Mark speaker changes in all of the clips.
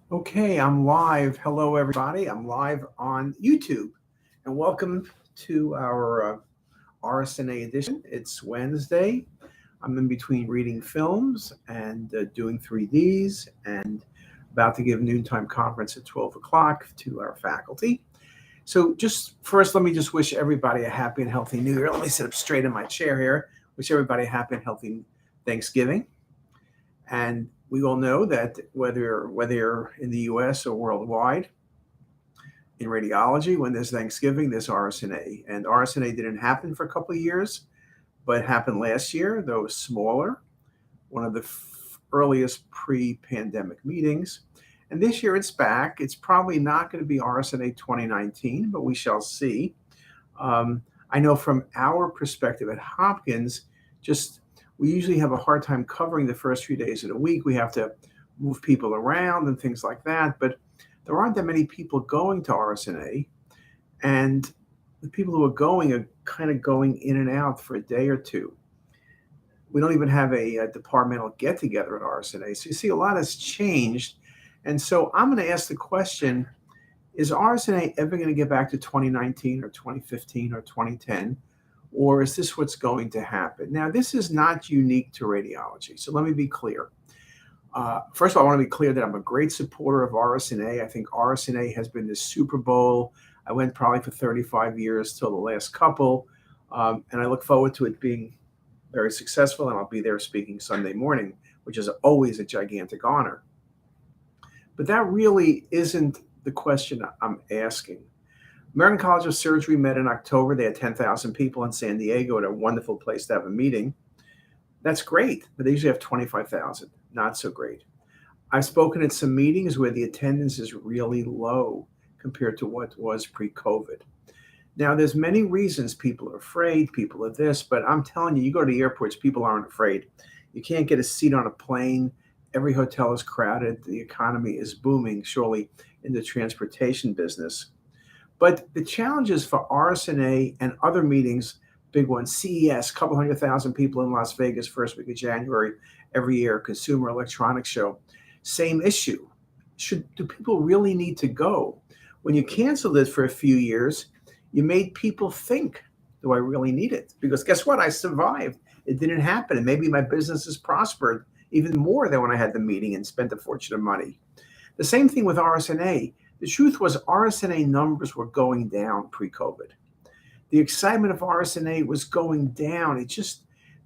Speaker 1: Okay, I'm live. Hello, everybody. I'm live on YouTube. And welcome to our RSNA edition. It's Wednesday. I'm in between reading films and doing 3Ds and about to give a noontime conference at 12 o'clock to our faculty. So just first, let me just wish everybody a happy and healthy New Year. Let me sit up straight in my chair here. Wish everybody a happy and healthy Thanksgiving. And we all know that whether you're in the US or worldwide, in radiology, when there's Thanksgiving, there's RSNA. And RSNA didn't happen for a couple of years, but it happened last year, though it was smaller, one of the earliest pre-pandemic meetings. And this year it's back. It's probably not going to be RSNA 2019, but we shall see. I know from our perspective at Hopkins, just we usually have a hard time covering the first few days of the week. We have to move people around and things like that. But there aren't that many people going to RSNA. And the people who are going are kind of going in and out for a day or two. We don't even have a departmental get together at RSNA. So you see, a lot has changed. And so I'm going to ask the question, is RSNA ever going to get back to 2019 or 2015 or 2010? Or is this what's going to happen? Now, this is not unique to radiology. So let me be clear. First of all, I want to be clear that I'm a great supporter of RSNA. I think RSNA has been the Super Bowl. I went probably for 35 years till the last couple. And I look forward to it being very successful. And I'll be there speaking Sunday morning, which is always a gigantic honor. But that really isn't the question I'm asking. American College of Surgery met in October. They had 10,000 people in San Diego at a wonderful place to have a meeting. That's great, but they usually have 25,000. Not so great. I've spoken at some meetings where the attendance is really low compared to what was pre-COVID. Now, there's many reasons people are afraid, people are this, but I'm telling you, you go to the airports, people aren't afraid. You can't get a seat on a plane. Every hotel is crowded. The economy is booming, surely, in the transportation business. But the challenges for RSNA and other meetings, big ones, CES, a couple 100,000 people in Las Vegas, first week of January, every year, Consumer Electronics Show, same issue. Do people really need to go? When you canceled it for a few years, you made people think, do I really need it? Because guess what? I survived. It didn't happen. And maybe my business has prospered even more than when I had the meeting and spent a fortune of money. The same thing with RSNA. The truth was RSNA numbers were going down pre-COVID. The excitement of RSNA was going down.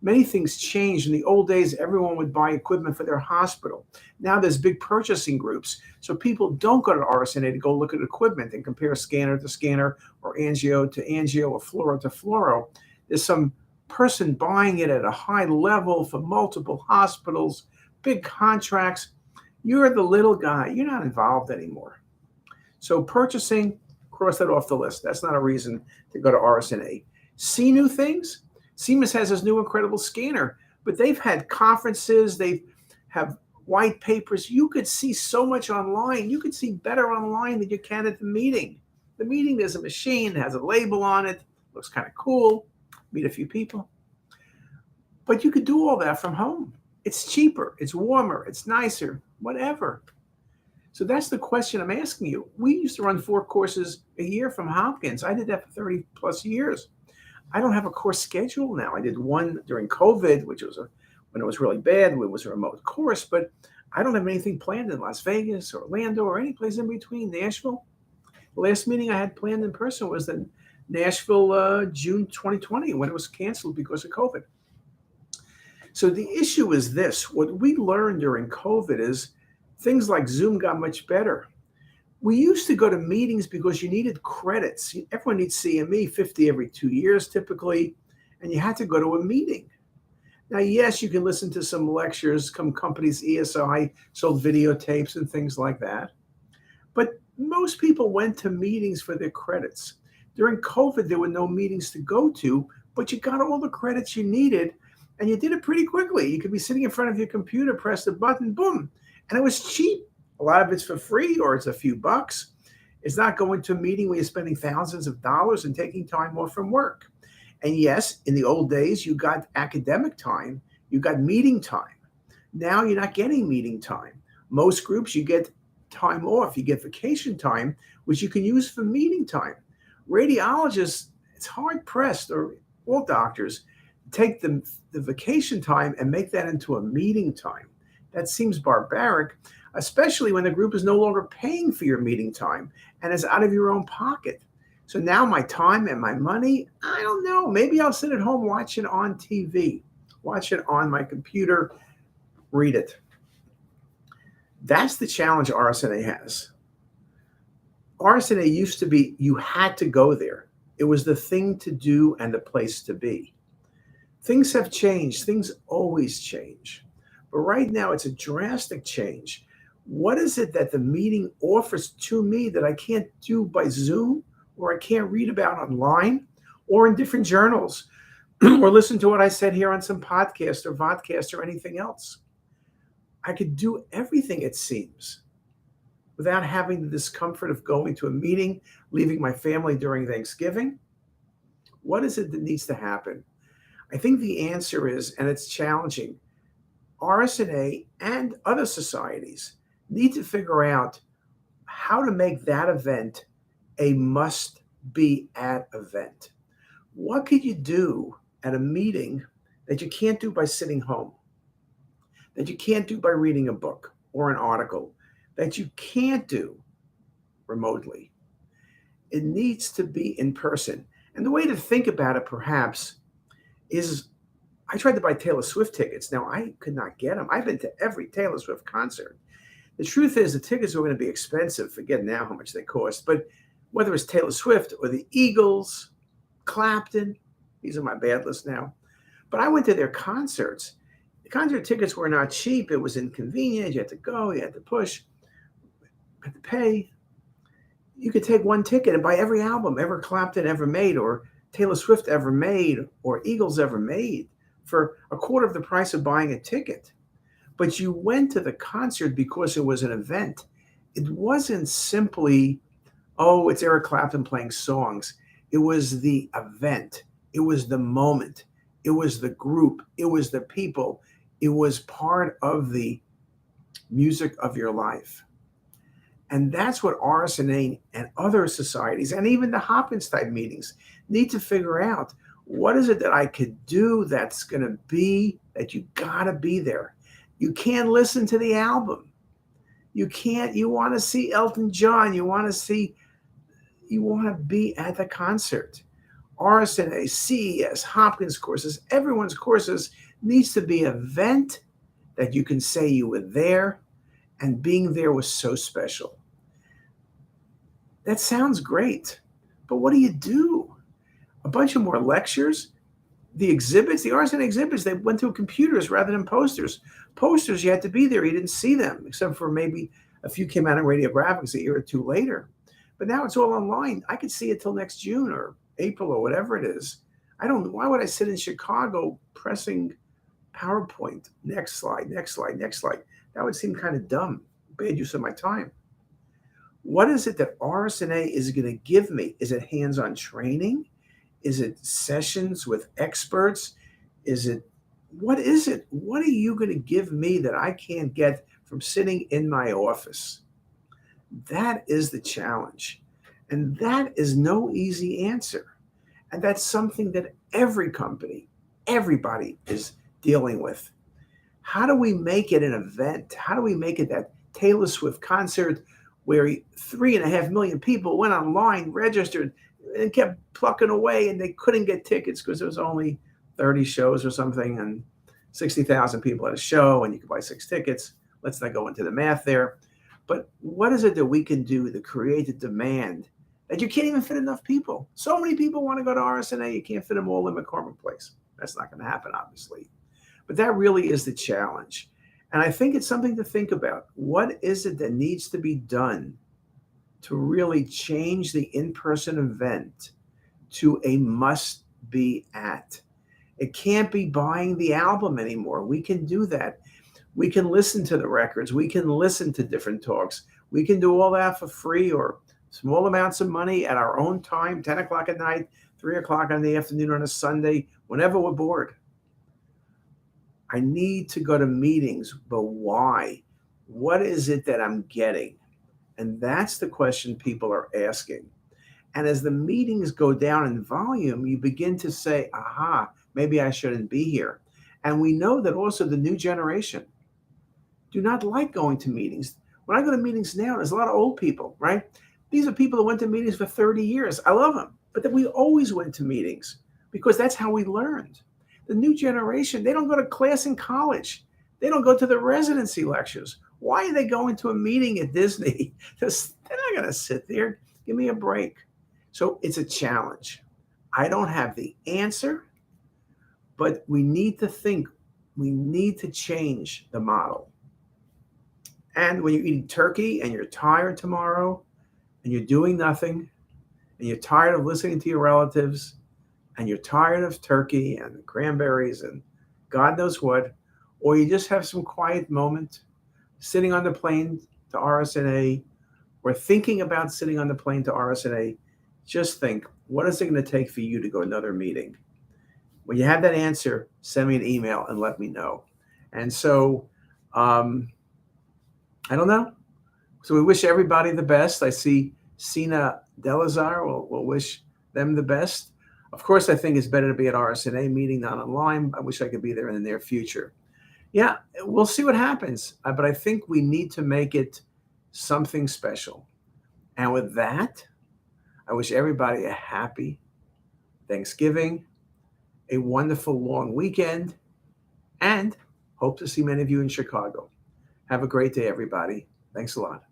Speaker 1: Many things changed. In the old days, everyone would buy equipment for their hospital. Now there's big purchasing groups. So people don't go to RSNA to go look at equipment and compare scanner to scanner or angio to angio or fluoro to fluoro. There's some person buying it at a high level for multiple hospitals, big contracts. You're the little guy. You're not involved anymore. So purchasing, cross that off the list. That's not a reason to go to RSNA. See new things? Siemens has this new incredible scanner, but they've had conferences. They have white papers. You could see so much online. You could see better online than you can at the meeting. The meeting, there's a machine, has a label on it, looks kind of cool, meet a few people. But you could do all that from home. It's cheaper, it's warmer, it's nicer, whatever. So that's the question I'm asking you. We used to run 4 courses a year from Hopkins. I did that for 30 plus years. I don't have a course schedule now. I did one during COVID, which was when it was really bad. It was a remote course, but I don't have anything planned in Las Vegas or Orlando or any place in between. Nashville. The last meeting I had planned in person was in Nashville, June 2020, when it was canceled because of COVID. So the issue is this. What we learned during COVID is things like Zoom got much better. We used to go to meetings because you needed credits. Everyone needs CME, 50 every 2 years typically, and you had to go to a meeting. Now, yes, you can listen to some lectures. Some companies, ESI, sold videotapes and things like that. But most people went to meetings for their credits. During COVID, there were no meetings to go to, but you got all the credits you needed, and you did it pretty quickly. You could be sitting in front of your computer, press the button, boom, and it was cheap. A lot of it's for free or it's a few bucks. It's not going to a meeting where you're spending thousands of dollars and taking time off from work. And yes, in the old days, you got academic time, you got meeting time. Now you're not getting meeting time. Most groups, you get time off. You get vacation time, which you can use for meeting time. Radiologists, it's hard pressed, or all doctors, take the vacation time and make that into a meeting time. That seems barbaric, especially when the group is no longer paying for your meeting time and is out of your own pocket. So now my time and my money, I don't know. Maybe I'll sit at home, watch it on TV, watch it on my computer, read it. That's the challenge RSNA has. RSNA used to be, you had to go there. It was the thing to do and the place to be. Things have changed. Things always change. But right now, it's a drastic change. What is it that the meeting offers to me that I can't do by Zoom, or I can't read about online, or in different journals, or listen to what I said here on some podcast or vodcast or anything else? I could do everything, it seems, without having the discomfort of going to a meeting, leaving my family during Thanksgiving. What is it that needs to happen? I think the answer is, and it's challenging, RSNA and other societies need to figure out how to make that event a must-be-at event. What could you do at a meeting that you can't do by sitting home, that you can't do by reading a book or an article, that you can't do remotely? It needs to be in person. And the way to think about it, perhaps, is I tried to buy Taylor Swift tickets. Now, I could not get them. I've been to every Taylor Swift concert. The truth is, the tickets were going to be expensive. Forget now how much they cost. But whether it's Taylor Swift or the Eagles, Clapton, these are my bad list now. But I went to their concerts. The concert tickets were not cheap. It was inconvenient. You had to go. You had to push. You had to pay. You could take one ticket and buy every album ever Clapton ever made, or Taylor Swift ever made, or Eagles ever made, for a quarter of the price of buying a ticket. But you went to the concert because it was an event. It wasn't simply, oh, it's Eric Clapton playing songs. It was the event. It was the moment. It was the group. It was the people. It was part of the music of your life. And that's what RSNA and other societies, and even the Hopkins type meetings, need to figure out. What is it that I could do that's going to be, that you got to be there? You can't listen to the album. You want to see Elton John. You want to be at the concert. RSNA, CES, Hopkins courses, everyone's courses needs to be an event that you can say you were there, and being there was so special. That sounds great, but what do you do? A bunch of more lectures? The exhibits, the RSNA exhibits, they went through computers rather than posters. Posters, you had to be there. You didn't see them, except for maybe a few came out in radiographics a year or two later. But now it's all online. I could see it till next June or April or whatever it is. Why would I sit in Chicago pressing PowerPoint? Next slide, next slide, next slide. That would seem kind of dumb. Bad use of my time. What is it that RSNA is going to give me? Is it hands-on training? Is it sessions with experts? What is it? What are you going to give me that I can't get from sitting in my office? That is the challenge. And that is no easy answer. And that's something that every company, everybody is dealing with. How do we make it an event? How do we make it that Taylor Swift concert where 3.5 million people went online, registered, and kept plucking away, and they couldn't get tickets because there was only 30 shows or something, and 60,000 people at a show, and you could buy 6 tickets. Let's not go into the math there. But what is it that we can do to create a demand that you can't even fit enough people? So many people want to go to RSNA, you can't fit them all in McCormick Place. That's not going to happen, obviously. But that really is the challenge. And I think it's something to think about. What is it that needs to be done to really change the in-person event to a must-be-at? It can't be buying the album anymore. We can do that. We can listen to the records. We can listen to different talks. We can do all that for free or small amounts of money at our own time, 10 o'clock at night, 3 o'clock in the afternoon on a Sunday, whenever we're bored. I need to go to meetings, but why? What is it that I'm getting? And that's the question people are asking. And as the meetings go down in volume, you begin to say, aha, maybe I shouldn't be here. And we know that also the new generation do not like going to meetings. When I go to meetings now, there's a lot of old people, right? These are people that went to meetings for 30 years. I love them. But then we always went to meetings because that's how we learned. The new generation, they don't go to class in college. They don't go to the residency lectures. Why are they going to a meeting at Disney? They're not going to sit there. Give me a break. So it's a challenge. I don't have the answer, but we need to think. We need to change the model. And when you're eating turkey and you're tired tomorrow and you're doing nothing and you're tired of listening to your relatives and you're tired of turkey and cranberries and God knows what, or you just have some quiet moment sitting on the plane to RSNA or thinking about sitting on the plane to RSNA, just think, what is it going to take for you to go to another meeting? When you have that answer, send me an email and let me know. And so, I don't know. So we wish everybody the best. I see Sina Delazar. We'll wish them the best. Of course, I think it's better to be at RSNA meeting, not online. I wish I could be there in the near future. Yeah, we'll see what happens. But I think we need to make it something special. And with that, I wish everybody a happy Thanksgiving, a wonderful long weekend, and hope to see many of you in Chicago. Have a great day, everybody. Thanks a lot.